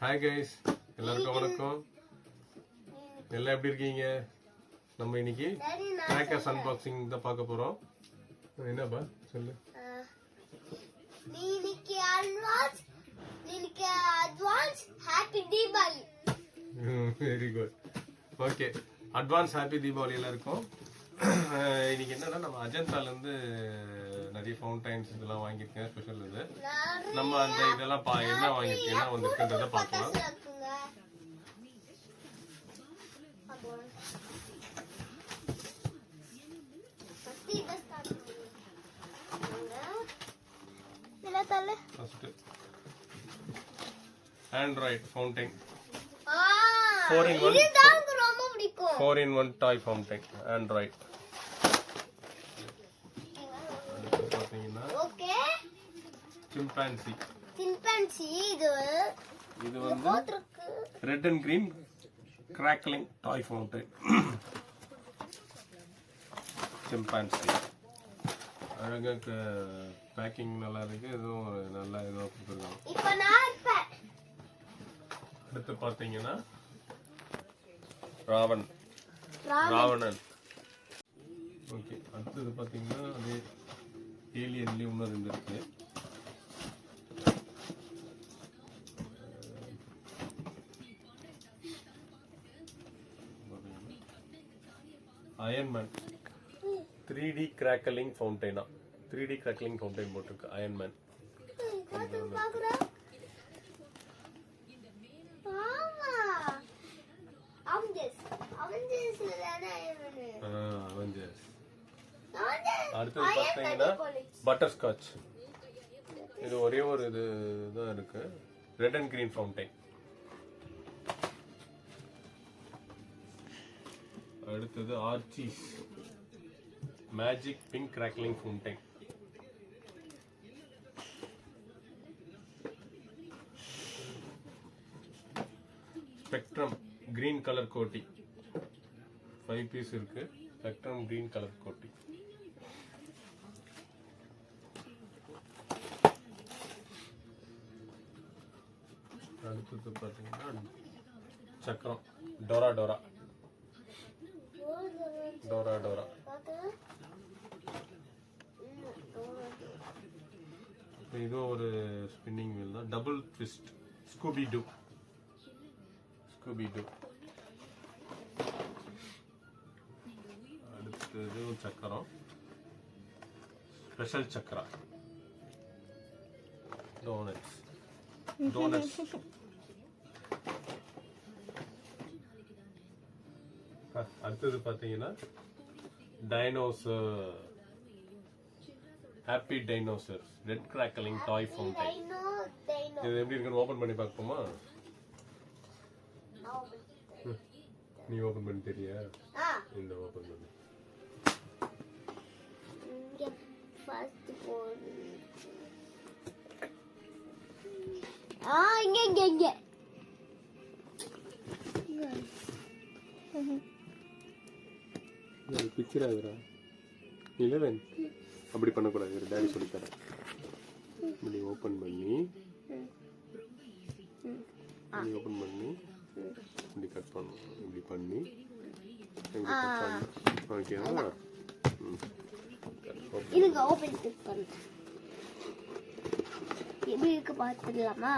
Hi guys, எல்லாருக்கும் வணக்கம். எல்லாம் எப்படி இருக்கீங்க? நம்ம இன்னைக்கு crackers unboxing தான் பார்க்க போறோம். என்னப்பா சொல்லு. இன்னைக்கு advance happy Diwali. Very good. Okay. Advance happy Diwali எல்லாருக்கும். இன்னைக்கு என்னன்னா நம்ம அஜந்தால இருந்து நிறைய ஃபவுண்டைன்ஸ் இதெல்லாம் வாங்கிருக்கேன் ஸ்பெஷல் இது. நம்ம அந்த இதெல்லாம் என்ன வாங்கிருக்கேன் என்ன வந்திருக்குன்றத பார்க்கலாம். First Android fountain. 4-in-1. 4-in-1 toy fountain. Android. Okay. Chimpanzee. இது வந்து red and green crackling toy fountain. Chimpanzee. அழகா பேக்கிங் நல்லா இருக்கு. இதுவும் நல்லா இதா கொடுத்துருக்காங்க. இப்போ நான் இருப்பேன். அடுத்து பாத்தீங்கன்னா ராவணன். ஓகே, அடுத்தது பாத்தீங்கன்னா அதே ஏலியன்லயே இன்னும் ரெண்டு இருக்கு. Iron Man 3D crackling fountain. 3D crackling fountain போட்டிருக்கு அயன்மேன். அடுத்தது பார்த்தீங்கன்னா பட்டர்ஸ்காட்ச். இது ஒரே ஒரு இதுதான் இருக்கு. Red and green fountain. அடுத்தது Archies magic pink crackling fountain. Spectrum green colour கோட்டி 5 பீஸ் இருக்கு. ஸ்பெக்ட்ரம் கிரீன் கலர் கோட்டி. அடுத்தது பார்த்தீங்கன்னா சக்கரம் டோரா. இது ஒரு ஸ்பின்னிங் வீல் தான். Double twist Scooby two. அடுத்தது சக்கரம் ஸ்பெஷல் சக்கரா. டோனட்ஸ். அடுத்தது பாத்தீங்கன்னா டைனோசர் ஹாப்பி டைனோசர் ரெட் கிராக்கலிங் டாய் ஃபவுண்டைன். இது எப்படி இருக்குன்னு ஓபன் பண்ணி பார்ப்போமா? நீ ஓபன் பண்ணி தெரியா? இந்த ஓபன் பண்ணு. இங்க பிக்சர் ஆகுறா. இல்லை அப்படி பண்ணக்கூடாது. டேடி சொல்லித்தரேன். இப்படி ஓப்பன் பண்ணி இப்படி கட் பண்ணணும். இப்படி பண்ணி ஓகேவா? இதுங்க ஓபன் பண்ணு. எப்படி இருக்கு பார்த்துடலாமா?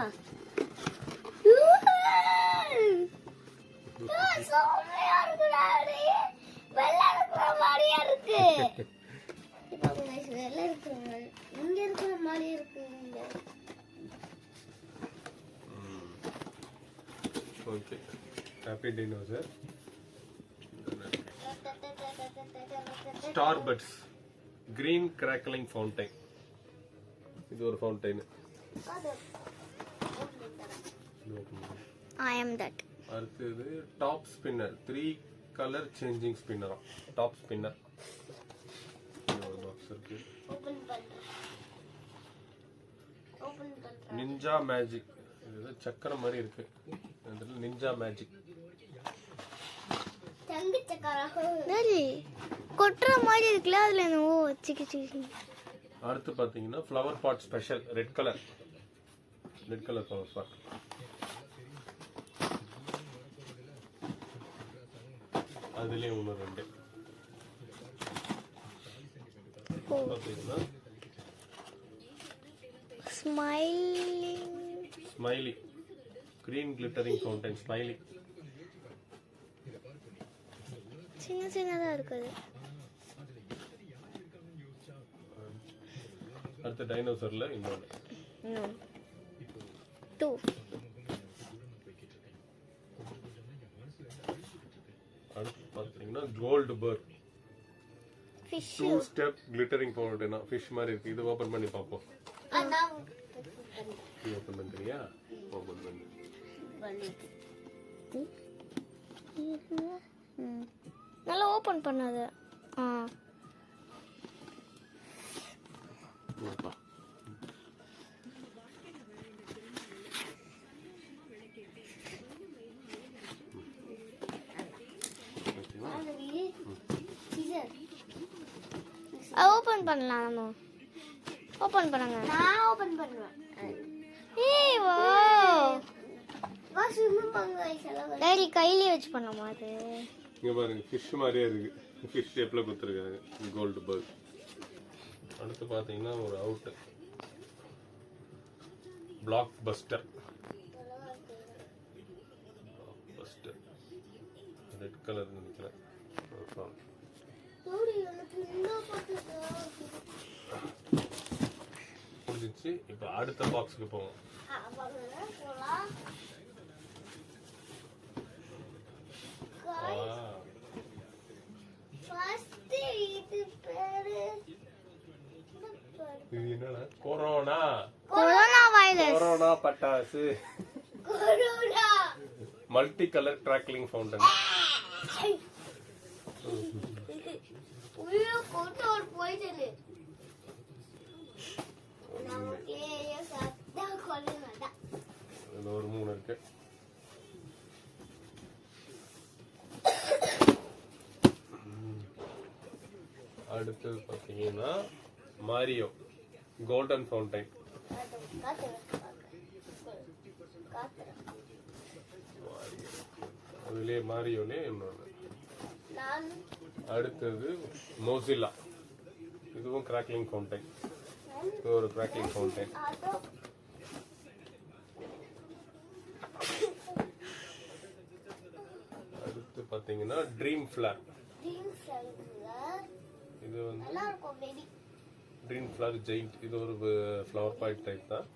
சோமையா இருக்குடா. வெள்ளை இருக்கிற மாதிரியா இருக்கு. வெள்ளை இருக்கிற மாதிரி இங்க இருக்கிற மாதிரி இருக்கு. Okay, happy dinosaur. Star buds green crackling fountain. இது ஒரு ஃபவுண்டைன். I am that. அடுத்தது top spinner 3 colour changing spinner. Top spinner. ஒரு பாக்ஸ் இருக்கு. Ninja magic. இது சக்கரம் மாதிரி இருக்கு. அதுல நிஞ்சா மேஜிக். தங்க சக்கரம். நரி கொட்ற மாதிரி இருக்குல. அதுல என்னவோ சிக்கி. அடுத்து பாத்தீங்கன்னா flower pot special red colour flower pot. அதுலயே ஒன்று ரெண்டு பார்த்தீங்கன்னா smiley green glittering fountain smiley சின்னதா இருக்குது. அடுத்த டைனோசர்ல இன்னொன்று அடுத்து பார்த்தீங்கன்னா கோல்டு பர்க் 2 ஸ்டெப் கிளிட்டரிங் ஃபவுண்டைனா ஃபிஷ் மாதிரி இருக்கு. இது ஓபன் பண்ணி பார்ப்போம். ஓபன் பண்றியா? ஓபன் பண்ணு. நல்லா ஓபன் பண்ணாத. ஓப்பா. ஓபன் பண்ணலாம் நம்ம. ஓபன் பண்ணுங்க. நான் ஓபன் பண்ணுவேன். ஏய் வாவ். வாஷிங் பண்ணுங்க. டேடி கையிலே வச்சு பண்ணலாமா அது? இங்க பாருங்க ஃபிஷ் மாதிரியே இருக்கு. ஃபிஷ் ஷேப்ல கொடுத்திருக்காங்க. கோல்ட் பர்க். அடுத்து பாத்தீங்கன்னா ஒரு out blockbuster red colour நினைக்கிறேன். முடிஞ்சிச்சு. இப்போ அடுத்த பாக்ஸுக்கு போவோம். இது என்னடா? Corona virus. கொரோனா பட்டாசு. Corona multi colour crackling fountain. உள்ள போட்டு ஒரு போயிடுது. நமக்கே சத்தா கொல்லுனடா. இது ஒரு 3 இருக்கு. அடுத்து பாத்தீங்கன்னா மாரியோ கோல்டன் ஃபவுண்டைன். அதுலயே மாரியோலே இன்னொன்று. அடுத்தது மோசில்லா. இதுவும் கிராக்லிங் ஃபவுண்டைன். இது ஒரு கிராக்லிங் ஃபவுண்டைன். அடுத்து பாத்தீங்கன்னா ட்ரீம் ஃபிளார். இது வந்து ட்ரீம் ஃபிளார் ஜெயிண்ட். இது ஒரு ஃப்ளவர் பாட் டைப் தான்.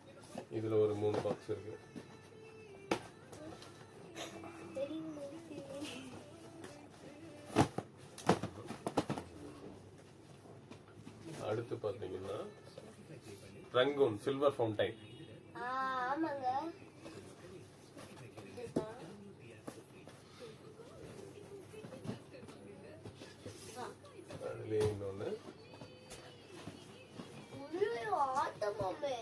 இதுல ஒரு 3 பாக்ஸ் இருக்கு. அடுத்து பாத்தீங்கன்னா ரங்கூன் சில்வர் ஃபவுண்டைன். ஆமாங்க. அதுலயே இன்னொன்னு ஆட்டமாமே.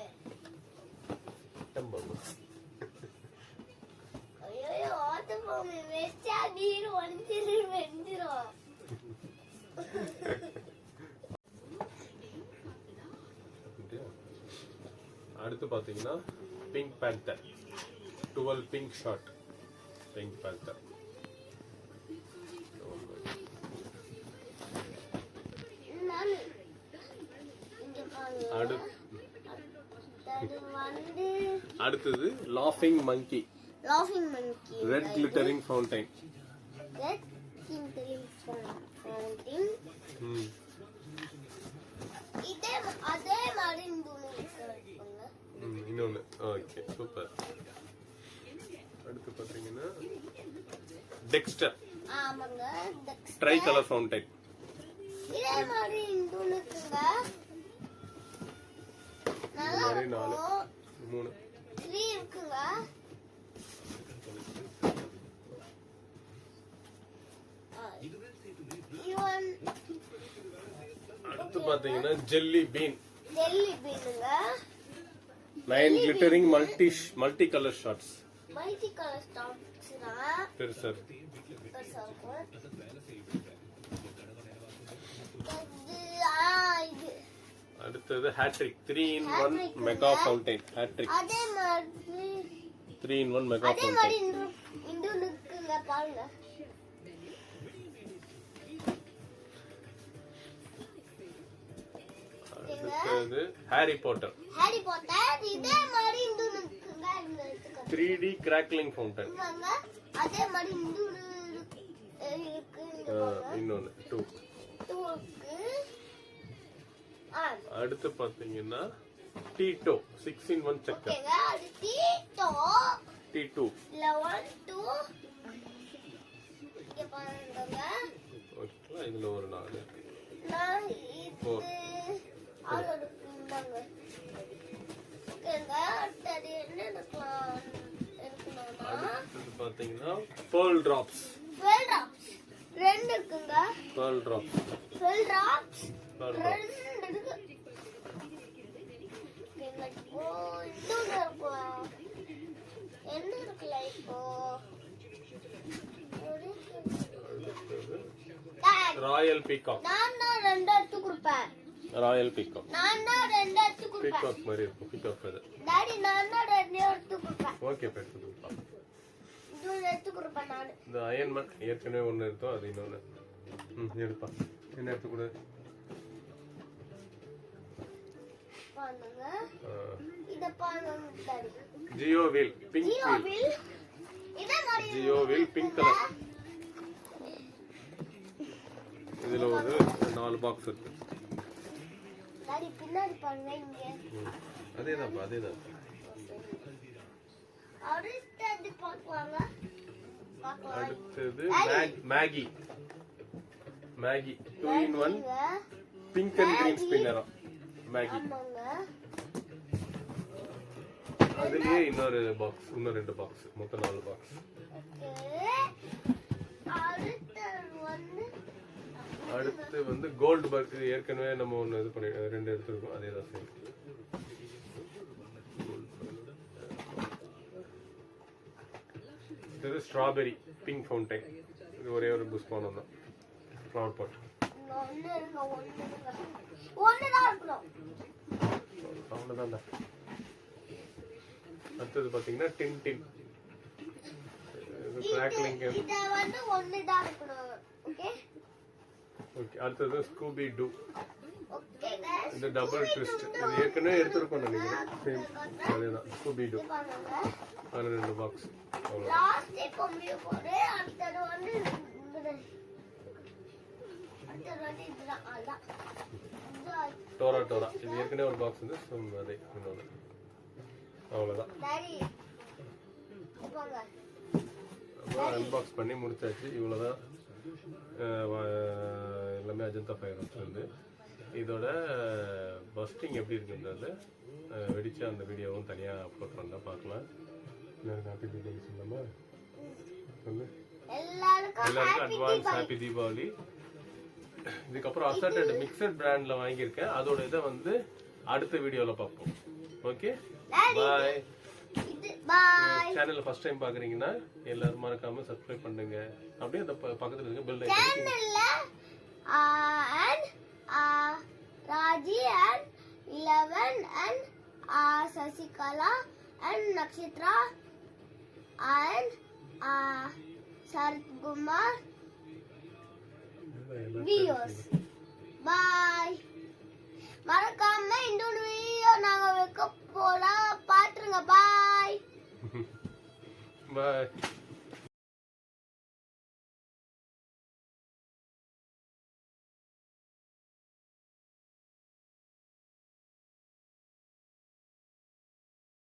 ஐயோ ஆட்டமாமே வெச்சா நீர் வெந்திரும். அடுத்து பாத்தீங்கன்னா pink panther 12 pink shot. Pink panther அடுத்தது லாஃபிங் மங்கி. Red glittering fountain. அதே மாதிரி இன்னொன்னு. Okay super. அடுத்து பாத்தீங்கன்னா டெக்ஸ்டர். ஆமாங்க. Tri colour fountain. இதே மாதிரி இன்னொன்னுங்க. நல்லா மாதிரி 4 3 3 இருக்குங்க. அடுத்து பாத்தீங்கன்னா ஜெல்லி பீன். ஜெல்லி பீனுங்க. 9 glittering multi colour shots. Multi colour ஷாட்ஸ்னா பெருசா அடுத்தது hattrick 3 in 1 mega fountain. Hattrick அதே மாதிரி 3 in 1 மெகா அதே மாதிரி ஃபவுண்டைன். இன்னொன்னுக்குங்க பாருங்க. அடுத்தது ஹாரி பாட்டர் இதே மாதிரி இன்னொன்னு இருக்குங்க 3D crackling fountain அதே மாதிரி இன்னொன்னு இருக்கு இன்னொன்னு 2 அடுத்து பாத்தீங்கன்னா T2 6-in-1 சக்கர் ஓகேங்க அது T2 11 2 இங்க பாருங்க ஓகே இதுல ஒரு 4 இருக்கு நான் இது ஆளோட பின்னாங்க ஓகேங்க அடுத்து என்ன எடுக்கலாம் அடுத்து பாத்தீங்கன்னா pearl drops ரெண்டு இருக்குங்க pearl drops ரெண்டு இருக்கு என்ன இருக்குல்ல இப்போ ராயல் பீகாக் நான் ரெண்டு எடுத்து கொடுப்பேன் ராயல் பீகாக் நான் ரெண்டு எடுத்து கொடுப்பேன் பீகாக் மாதிரி இருக்கும் பீகாக் feather டாடி நான் ரெண்டு எடுத்து கொடுப்பேன் ஓகே பெட்டு கொடுப்பா இது எடுத்து கொடுப்பேன் நான் இந்த அயன் மேன் ஏற்கனவே ஒன்னு எடுத்தோம் அது இன்னொன்னு எடுப்பா என்ன எடுத்து கொடு பாருங்க இத பாருங்க daddy geo wheel pink wheel இதே மாதிரி ஜியோ வீல் பிங்க் கலர் இதுல ஒரு 4 பாக்ஸ் இருக்கு டாடி பின்னாடி பாருங்க இங்க அதேதான் அடுத்து பார்க்கலாங்க அடுத்தது Maggi 2-in-1 pink and green ஸ்பின்னரா மேகி அதுலயே இன்னொரு பாக்ஸ் இன்னும் 2 பாக்ஸ் மொத்தம் 4 பாக்ஸ் அடுத்து வந்து கோல்ட் பர்க் ஏற்கனவே நம்ம ஒன்னு இது பண்ணி 2 எடுத்துருக்கோம் அதேதான் சேம் இது ஸ்ட்ராபெரி பிங்க் ஃபவுண்டைன் இது ஒரே ஒரு புஷ்பானம் தான் ஃப்ளவர் பாட் அவ்வளவுதான் அடுத்தது பாத்தீங்கன்னா டின் கிராக்லிங் ஓகே அடுத்தது ஸ்கூபி டூ இந்த டபுள் ட்விஸ்ட் இது ஏற்கனவே எடுத்துருக்கோம் நினைக்கிறேன் சேம் அதேதான் ஸ்கூபி டூ அதில் 2 பாக்ஸ் டோரா இது ஏற்கனவே ஒரு பாக்ஸ் வந்து அதே இன்னொன்று அவ்வளோதான் அன்பாக்ஸ் பண்ணி முடிச்சாச்சு இவ்வளோதான் எல்லாமே அஜந்தா ஃபயர்ஸ் வந்து இதோட பஸ்டிங் எப்படி இருக்குன்றது வெடிச்சு அந்த வீடியோவும் தனியாக அப்லோட் பண்ணால் பார்க்கலாம் ஹாப்பி தீபாவளி சொல்லாமா சொல்லு எல்லாருக்கும் அட்வான்ஸ் ஹாப்பி தீபாவளி இதுக்கப்புறம் அசர்டட் மிக்சட் பிராண்ட்ல வாங்கியிருக்கேன் அதோட இதை வந்து அடுத்த வீடியோல பார்ப்போம் okay bye channel first time பாக்குறீங்கன்னா எல்லாரும் மறக்காம சப்ஸ்கிரைப் பண்ணுங்க அப்படியே அந்த பக்கத்துல இருக்க bell icon Raji and 11 and Sasikala and Nakshitra and Sarathkumar videos. Bye. மறக்காம இன்னொரு வீடியோ நாங்க வைக்க போலாம் பாத்துருங்க. பாய் பாய்